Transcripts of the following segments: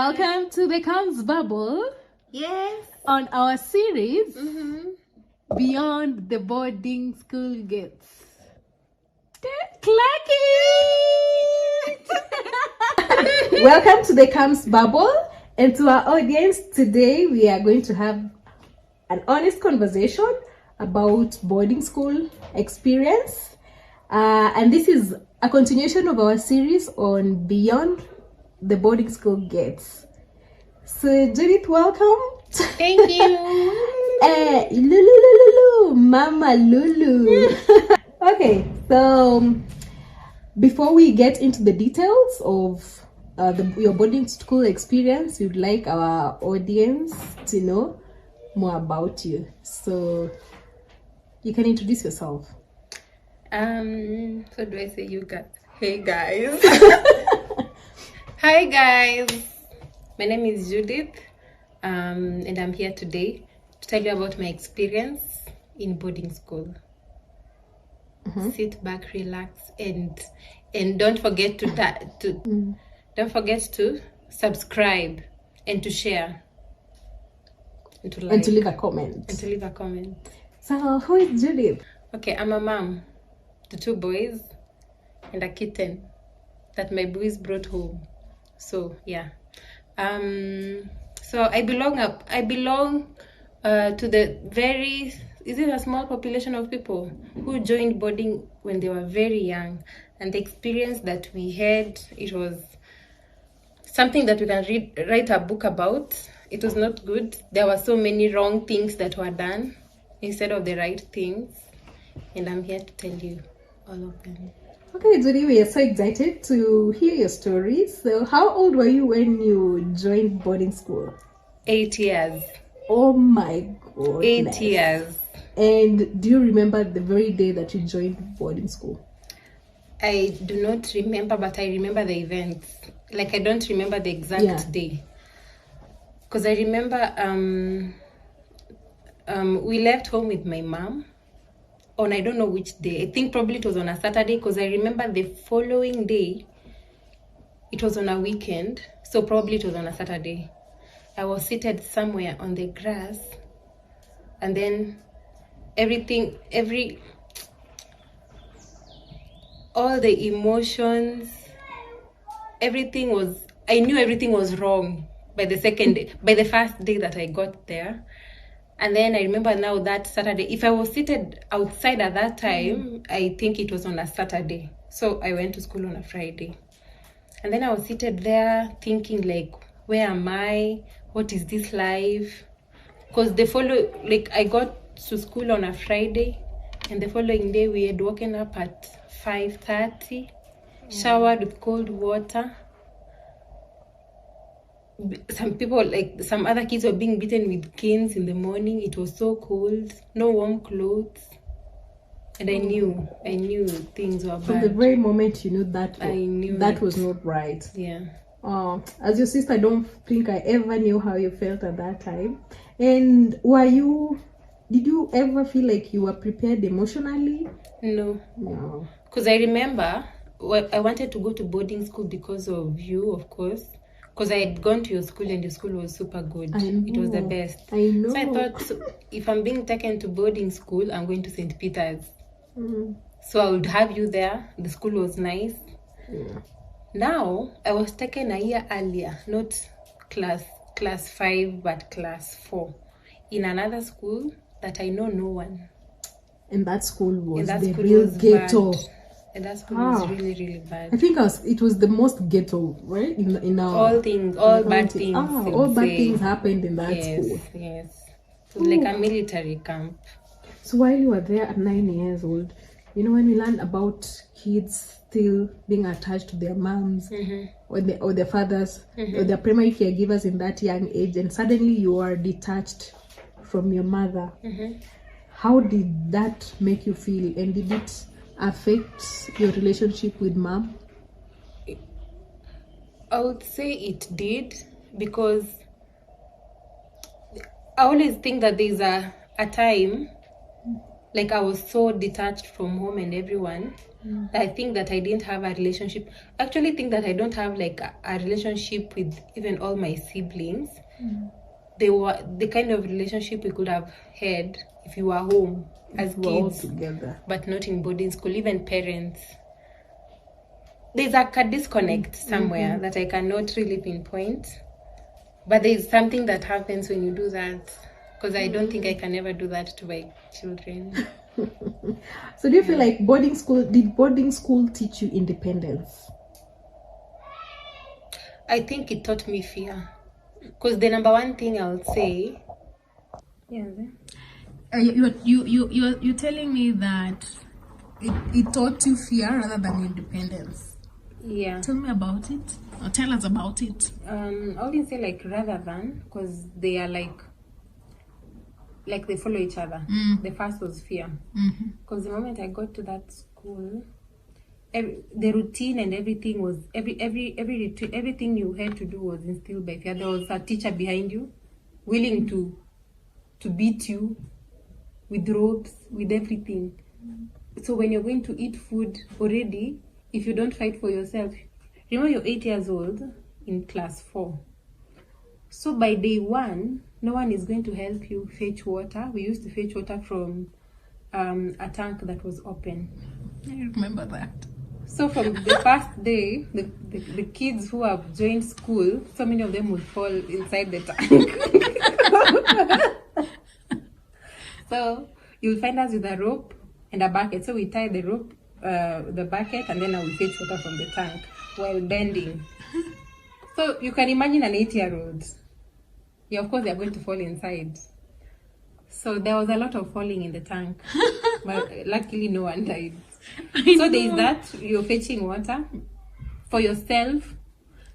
Welcome to the Comes Bubble. Yes. On our series, Beyond the Boarding School Gates. Clack it! Welcome to the Comes Bubble. And to our audience, today we are going to have an honest conversation about boarding school experience. And this is a continuation of our series on Beyond the Boarding School Gates. So, Judith, welcome. Thank you. Lulu, Mama Lulu. Okay, so before we get into the details of your boarding school experience, we'd like our audience to know more about you. So, you can introduce yourself. So do I say you guys? Hey guys. Hi guys. My name is Judith, and I'm here today to tell you about my experience in boarding school. Sit back, relax, and don't forget to don't forget to subscribe and to share and to like and to leave a comment. So, who is Judith? Okay, I'm a mom to 2 boys and a kitten that my boys brought home. So yeah, so I belong to the a small population of people who joined boarding when they were very young, and the experience that we had, it was something that we can write a book about. It was not good. There were so many wrong things that were done instead of the right things, and I'm here to tell you all of them. Okay, Judy, we are so excited to hear your stories. So, how old were you when you joined boarding school? 8 years. Oh my God. 8 years. And do you remember the very day that you joined boarding school? I do not remember, but I remember the events. Like, I don't remember the exact day. Because I remember we left home with my mom on, I don't know which day. I think probably it was on a Saturday, because I remember the following day, it was on a weekend. So probably it was on a Saturday. I was seated somewhere on the grass, and then all the emotions, I knew everything was wrong by the first day that I got there. And then I remember now that Saturday, if I was seated outside at that time, I think it was on a Saturday. So I went to school on a Friday. And then I was seated there thinking, like, where am I? What is this life? Because I got to school on a Friday, and the following day we had woken up at 5:30, showered with cold water. Some other kids were being beaten with canes in the morning. It was so cold, no warm clothes. And I knew things were bad. From the very moment you knew that, I knew that was not right. Yeah. As your sister, I don't think I ever knew how you felt at that time. And did you ever feel like you were prepared emotionally? No. Because I remember I wanted to go to boarding school because of you, of course. Because I had gone to your school, and your school was super good. It was the best. I know. So I thought, if I'm being taken to boarding school, I'm going to St. Peter's. So I would have you there. The school was nice. Yeah. Now, I was taken a year earlier, not class 5, but class 4, in another school that I know no one. And that school was the real ghetto. Bad. And that school was really, really bad. I think it was the most ghetto, right? In our all bad things. All bad things happened in that school. Yes. It was like a military camp. So while you were there at 9 years old, when we learned about kids still being attached to their moms or their fathers or their primary caregivers in that young age, and suddenly you are detached from your mother, how did that make you feel? And did it affect your relationship with mom? I would say it did, because I always think that there's a time, like I was so detached from home and everyone. I think that I didn't have a relationship. I actually think that I don't have like a relationship with even all my siblings. They were the kind of relationship we could have had if you were home as We're all kids, together. but not in boarding school. Even parents, there's a disconnect somewhere that I cannot really pinpoint. But there's something that happens when you do that, because I don't think I can ever do that to my children. So do you feel like did boarding school teach you independence? I think it taught me fear, because the number one thing I would say, You're telling me that it taught you fear rather than independence. yeah. Tell me about it, or tell us about it. I wouldn't say like rather than, because they are like they follow each other. The first was fear, because the moment I got to that school, the routine and everything was everything you had to do was instilled by fear. There was a teacher behind you, willing to beat you with ropes, with everything. So when you're going to eat food already, if you don't fight for yourself, remember you're 8 years old in class 4. So by day 1, no one is going to help you fetch water. We used to fetch water from a tank that was open. I remember that. So from the first day, the kids who have joined school, so many of them would fall inside the tank. So you'll find us with a rope and a bucket. So we tie the rope, the bucket, and then I will fetch water from the tank while bending. So you can imagine an 8-year-old. Yeah, of course they are going to fall inside. So there was a lot of falling in the tank, but luckily no one died. So there is that, you're fetching water for yourself,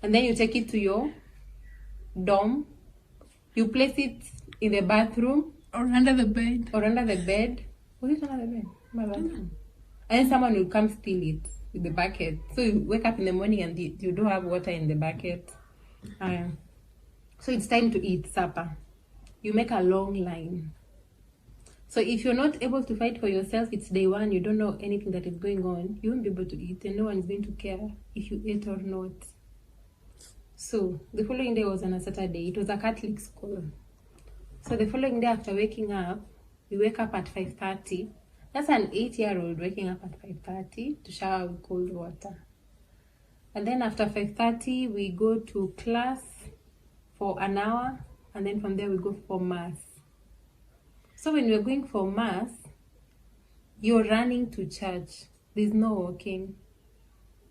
and then you take it to your dorm. You place it in the bathroom. Or under the bed. Was it under the bed? My bathroom. And then someone will come steal it with the bucket. So you wake up in the morning and you don't have water in the bucket. So it's time to eat supper. You make a long line. So if you're not able to fight for yourself, it's day 1, you don't know anything that is going on, you won't be able to eat, and no one is going to care if you ate or not. So the following day was on a Saturday. It was a Catholic school. So the following day after waking up, we wake up at 5:30. That's an 8-year-old waking up at 5:30 to shower with cold water. And then after 5:30, we go to class for an hour, and then from there we go for mass. So when you're going for mass, you're running to church. There's no walking.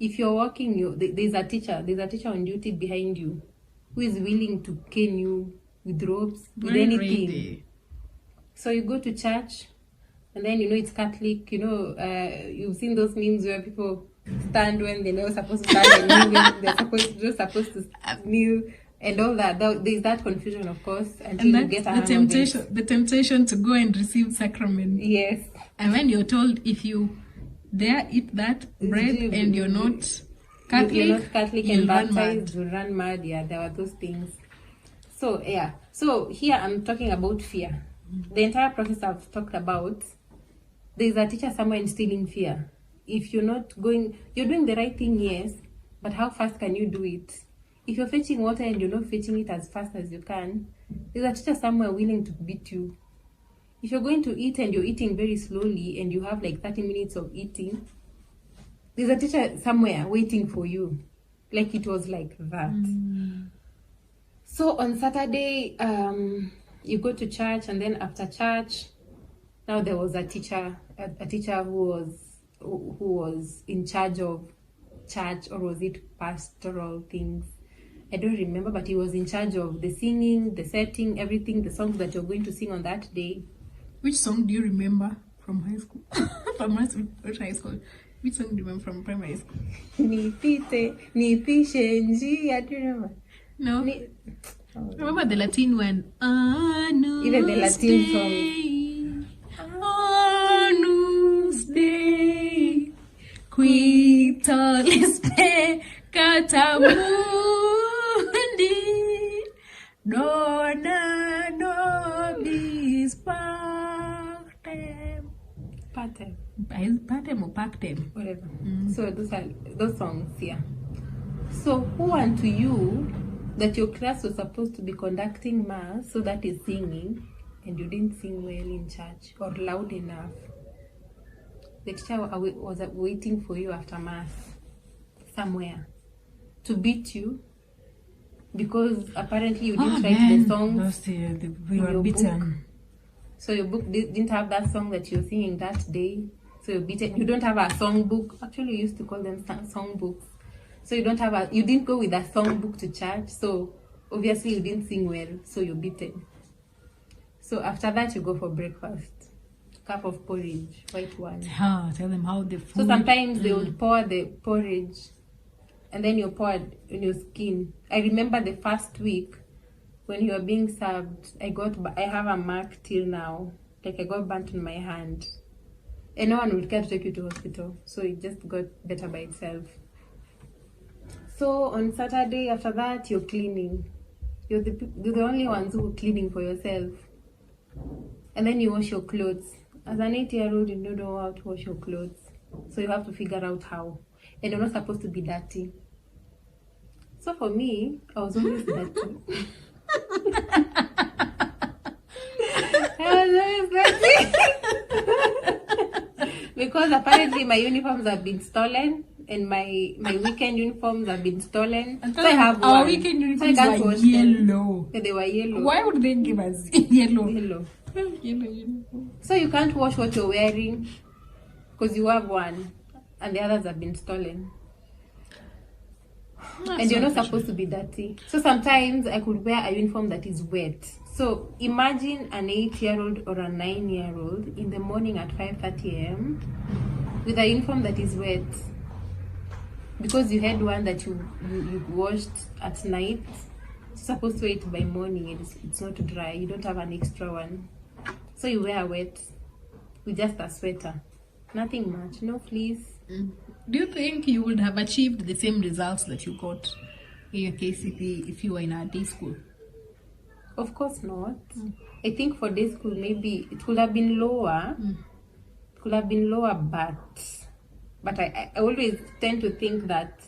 If you're walking, there's a teacher on duty behind you who is willing to cane you with ropes, with anything. Ready. So you go to church, and then it's Catholic. You've seen those memes where people stand when they're not supposed to stand, and kneel when they're supposed to kneel. And all that, there's that confusion, of course, until you get a hang of it. The temptation to go and receive sacrament. Yes. And when you're told if you dare eat that bread and you're not Catholic, you're not Catholic you'll and run baptized, you'll run mad. Yeah, there were those things. So yeah. So here I'm talking about fear. The entire process I've talked about, there's a teacher somewhere instilling fear. If you're not going, you're doing the right thing, yes, but how fast can you do it? If you're fetching water and you're not fetching it as fast as you can, there's a teacher somewhere willing to beat you. If you're going to eat and you're eating very slowly and you have like 30 minutes of eating, there's a teacher somewhere waiting for you. Like it was like that. So on Saturday, you go to church, and then after church, now there was a teacher who was in charge of church, or was it pastoral things? I don't remember, but he was in charge of the singing, the setting, everything, the songs that you're going to sing on that day. Which song do you remember from high school? From high school? Which song do you remember from primary school? Nipishe nji, I don't remember. No. Remember the Latin one? Even the Latin song. Anus Dei, qui tollis peccata dona nobis partem. part-time. Part-time or pack-time? Whatever. So those are those songs, yeah. So who unto you that your class was supposed to be conducting mass, so that is singing, and you didn't sing well in church or loud enough? The teacher was waiting for you after mass somewhere to beat you because apparently you didn't write the songs. We were beaten. Book. So your book didn't have that song that you're singing that day. So you're beaten. You don't have a song book. Actually, you used to call them song books. So you didn't go with a song book to church. So obviously you didn't sing well. So you're beaten. So after that you go for breakfast. Cup of porridge, white one. Tell them how the food. So sometimes they would pour the porridge and then you pour it in your skin. I remember the first week when you were being served, I have a mark till now. Like I got burnt on my hand. And no one would care to take you to hospital. So it just got better by itself. So on Saturday after that, you're cleaning. You're the only ones who are cleaning for yourself. And then you wash your clothes. As an 8-year-old, you don't know how to wash your clothes. So you have to figure out how. And you're not supposed to be dirty. So for me, I was always dirty. Because apparently my uniforms have been stolen and my weekend uniforms have been stolen. So I have our one. weekend So I uniforms can't were wash them. yellow. Yeah, they were yellow. Why would they give us yellow? Yellow. Yellow uniform. So you can't wash what you're wearing because you have one and the others have been stolen. And you're not supposed to be dirty. So sometimes I could wear a uniform that is wet. So imagine an 8-year-old or a 9-year-old in the morning at 5:30 a.m. with a uniform that is wet. Because you had one that you washed at night. It's supposed to wait by morning and it's not dry. You don't have an extra one. So you wear wet with just a sweater. Nothing much. No fleece. Do you think you would have achieved the same results that you got in your KCP if you were in a day school? Of course not. I think for day school maybe it could have been lower. It could have been lower, but I always tend to think that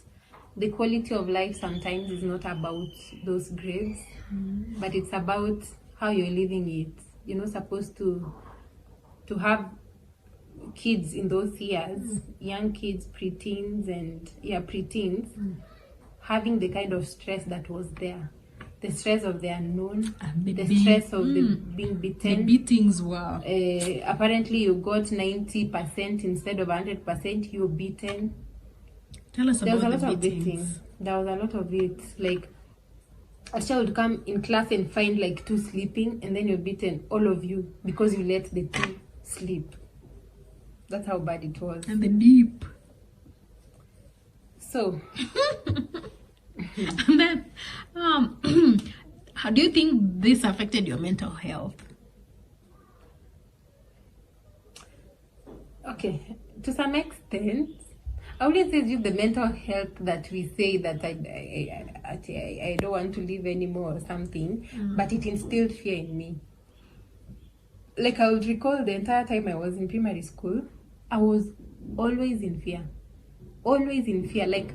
the quality of life sometimes is not about those grades, but it's about how you're living it. You're not supposed to have kids in those years, young kids, preteens, having the kind of stress that was there. The stress of the unknown, the stress of being beaten. The beatings were... apparently you got 90% instead of 100%, you were beaten. Tell us There was a about lot the of beatings. beating. There was a lot of it. Like, a child would come in class and find like 2 sleeping, and then you're beaten, all of you, because you let the 2 sleep. That's how bad it was. And the deep. So... And then, how do you think this affected your mental health? Okay, to some extent, I wouldn't say it's the mental health that we say that I don't want to live anymore or something, but it instilled fear in me. Like I would recall the entire time I was in primary school, I was always in fear. Always in fear. Like,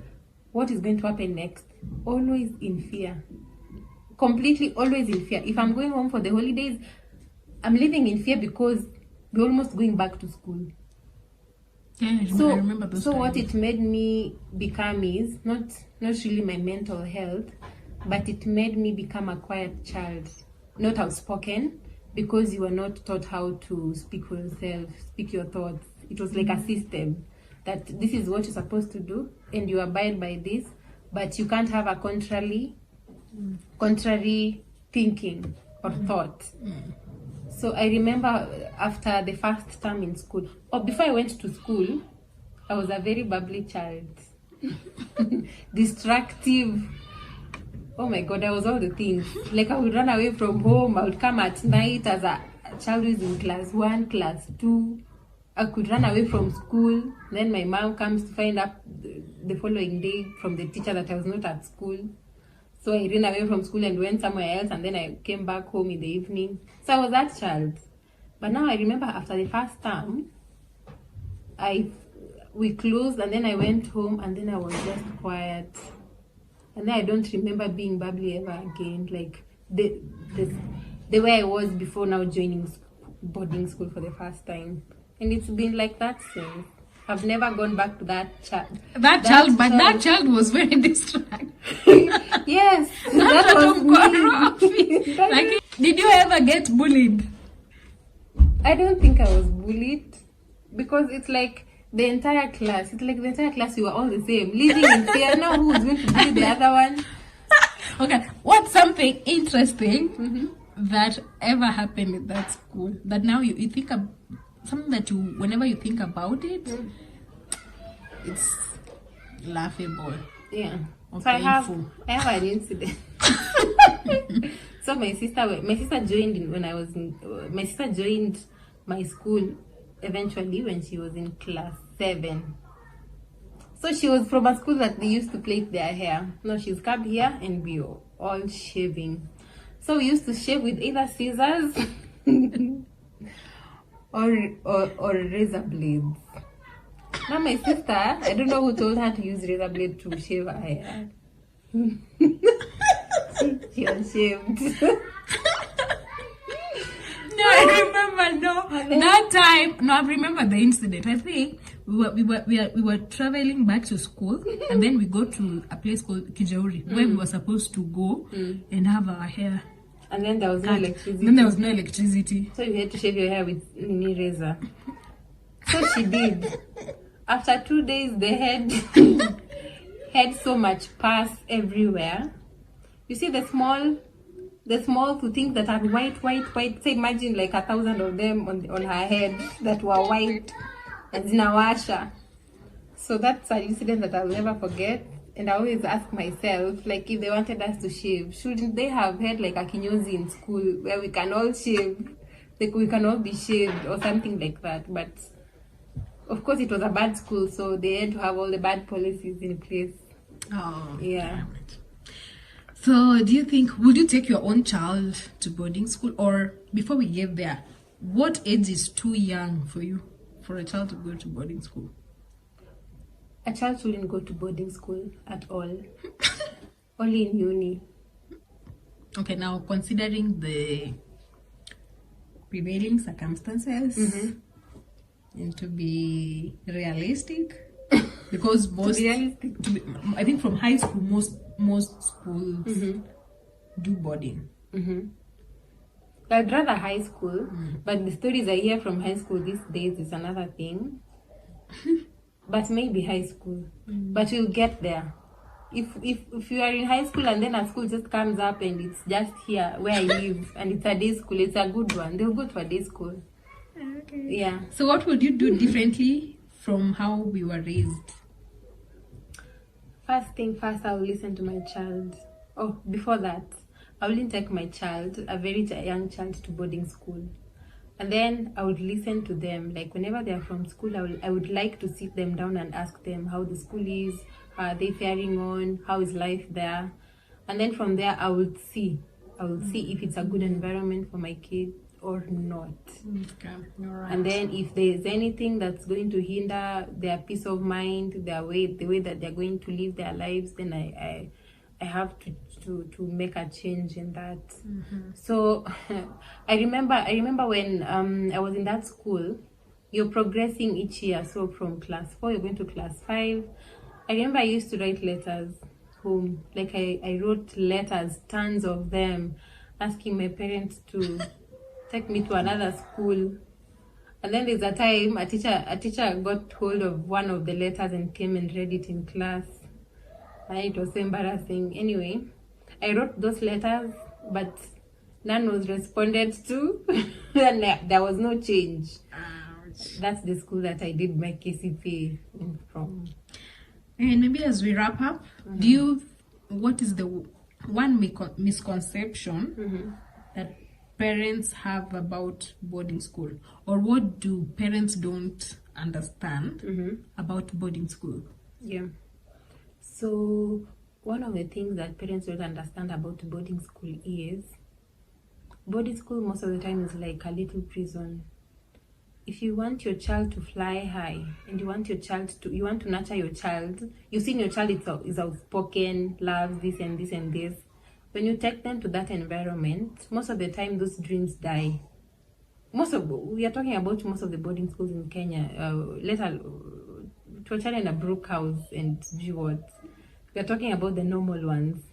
what is going to happen next? Always in fear. Completely always in fear. If I'm going home for the holidays, I'm living in fear because we're almost going back to school. Yeah, I remember those times. What it made me become is not really my mental health, but it made me become a quiet child, not outspoken, because you were not taught how to speak for yourself, speak your thoughts. It was like a system that this is what you're supposed to do and you abide by this, but you can't have a contrary thinking or thought. So I remember after the first term in school, or before I went to school, I was a very bubbly child. Destructive. Oh my God, I was all the things. Like I would run away from home. I would come at night as a child who is in class 1, class 2. I could run away from school. Then my mom comes to find out the following day from the teacher that I was not at school. So I ran away from school and went somewhere else, and then I came back home in the evening. So I was that child. But now I remember after the first term, we closed, and then I went home, and then I was just quiet. And then I don't remember being bubbly ever again, like the way I was before now joining boarding school for the first time. And it's been like that since. I've never gone back to that child. But that child was very distracted. Yes, that was me. Like, did you ever get bullied? I don't think I was bullied, because it's like the entire class. It's like the entire class, you were all the same, living in fear. Now who's going to bully the other one? Okay, what's something interesting that ever happened in that school that now you think of, something that you, whenever you think about it, it's laughable? Yeah. Or So I have painful. an incident. So my sister joined in when I was in, my sister joined my school eventually when she was in class 7. So she was from a school that they used to plait their hair. Now she's come here and we are all shaving. So we used to shave with either scissors or razor blades. Now my sister, I don't know who told her to use razor blade to shave her hair. She was shaved. No, I remember. That time. No, I remember the incident. I think we were traveling back to school, and then we go to a place called Kijauri, where we were supposed to go and have our hair. And then there was no electricity. Then there was no electricity. So you had to shave your hair with mini razor. So she did. After 2 days, the head had so much pus everywhere. You see the small two things that are white. So imagine like 1,000 of them on her head that were white and zinawasha. So that's an incident that I'll never forget. And I always ask myself, like, if they wanted us to shave, shouldn't they have had like a kinyozi in school where we can all shave, like we can all be shaved or something like that? But of course it was a bad school, so they had to have all the bad policies in place. Oh, yeah. So, do you think, would you take your own child to boarding school? Or before we get there, what age is too young for you, for a child to go to boarding school? A child shouldn't go to boarding school at all. Only in uni. Okay, now considering the prevailing circumstances, and to be realistic, because most, I think from high school, most schools do boarding. I'd rather high school, but the stories I hear from high school these days is another thing. But maybe high school. But you'll get there. If you are in high school and then a school just comes up and it's just here where I live and it's a day school, it's a good one, they'll go to a day school. Okay. Yeah. So what would you do differently from how we were raised? First thing first, I will listen to my child. Oh, before that, I wouldn't take my child, a very young child, to boarding school. And then I would listen to them. Like whenever they are from school, I would like to sit them down and ask them how the school is, how are they faring on, how is life there. And then from there, I will see if it's a good environment for my kid or not. Okay, all right. And then if there's anything that's going to hinder their peace of mind, the way that they're going to live their lives, then I have to make a change in that. So I remember when I was in that school, you're progressing each year. So from class 4 you're going to class 5. I remember I used to write letters home. Like I wrote letters, tons of them, asking my parents to take me to another school. And then there's a time a teacher got hold of one of the letters and came and read it in class. And it was so embarrassing. Anyway, I wrote those letters, but none was responded to. And there was no change. Ouch. That's the school that I did my KCPA from. And maybe as we wrap up, what is the one misconception that parents have about boarding school? Or what do parents don't understand about boarding school? Yeah. So one of the things that parents don't understand about boarding school is boarding school most of the time is like a little prison. if you want your child to fly high and you want to nurture your child, you've seen your child is outspoken, loves this and this and this. When you take them to that environment, most of the time those dreams die. We are talking about most of the boarding schools in Kenya, to a child in a Brook House and Jewett. We are talking about the normal ones.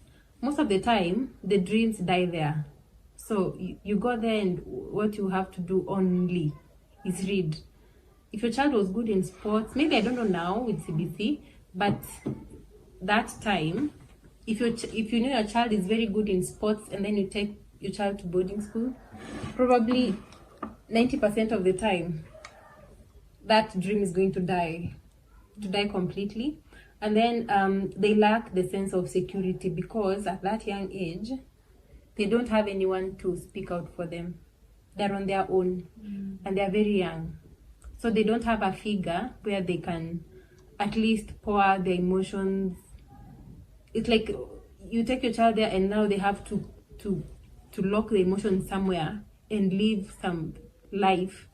Most of the time, the dreams die there. So you go there and what you have to do only is read. If your child was good in sports, maybe I don't know now with CBC, but that time, if you know your child is very good in sports and then you take your child to boarding school, probably 90% of the time, that dream is going to die completely. And then they lack the sense of security because at that young age, they don't have anyone to speak out for them. They're on their own and they're very young. So they don't have a figure where they can at least pour out their emotions. It's like you take your child there and now they have to lock the emotions somewhere and live some life.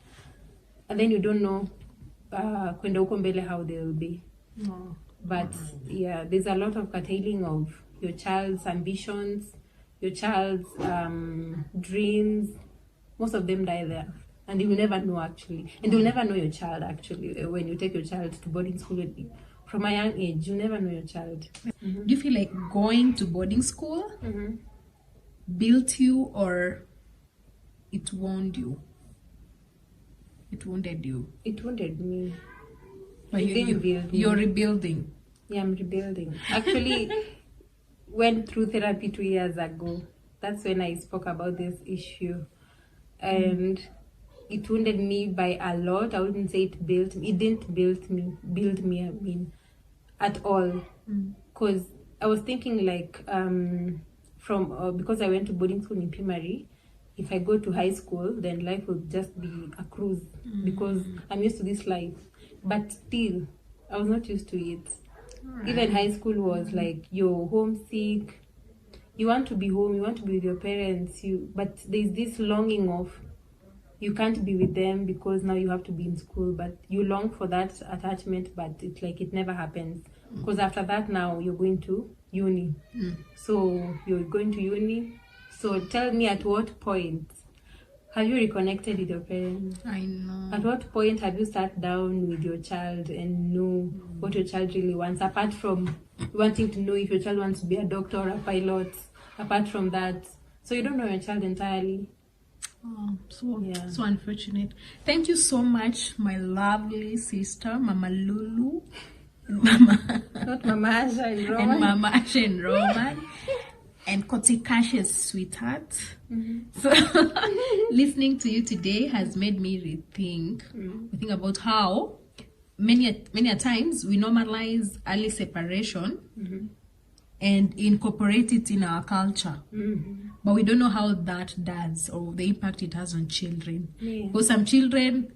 And then you don't know kwenda huko mbele how they will be. But yeah, there's a lot of curtailing of your child's ambitions, your child's dreams. Most of them die there. And you will never know actually. And you'll never know your child actually when you take your child to boarding school. From a young age, you never know your child. Do you feel like going to boarding school built you or it wounded you? It wounded you. It wounded me. But you're rebuilding. Yeah, I'm rebuilding. Actually, went through therapy 2 years ago. That's when I spoke about this issue. And it wounded me by a lot. I wouldn't say it built me. It didn't build me, I mean, at all. Because I was thinking like, because I went to boarding school in primary, if I go to high school, then life will just be a cruise because I'm used to this life. But still, I was not used to it. Right. Even high school was like, you're homesick. You want to be home. You want to be with your parents. But there's this longing of, you can't be with them because now you have to be in school. But you long for that attachment, but it's like it never happens. Because after that, now you're going to uni. So you're going to uni. So tell me, at what point have you reconnected with your parents? I know. At what point have you sat down with your child and know what your child really wants? Apart from wanting to know if your child wants to be a doctor or a pilot, apart from that. So you don't know your child entirely. Oh, so unfortunate. Thank you so much, my lovely sister, Mama Lulu. Not Mama Asha and Roman. And Mama Asha and Roman. And Kotikashi's sweetheart. So listening to you today has made me rethink about how many a times we normalize early separation and incorporate it in our culture. But we don't know how that does or the impact it has on children. Because there are children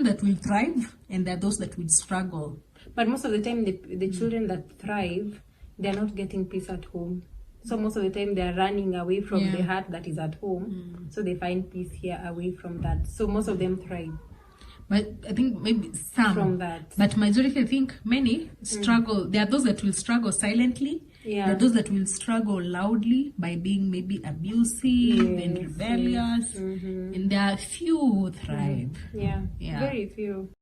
that will thrive and there are those that will struggle. But most of the time, the children that thrive, they're not getting peace at home. So most of the time they're running away from the heart that is at home. So they find peace here away from that. So most of them thrive. But I think maybe some. From that. But majority, I think many struggle. There are those that will struggle silently. There are those that will struggle loudly by being maybe abusive and rebellious. And there are few who thrive. Very few.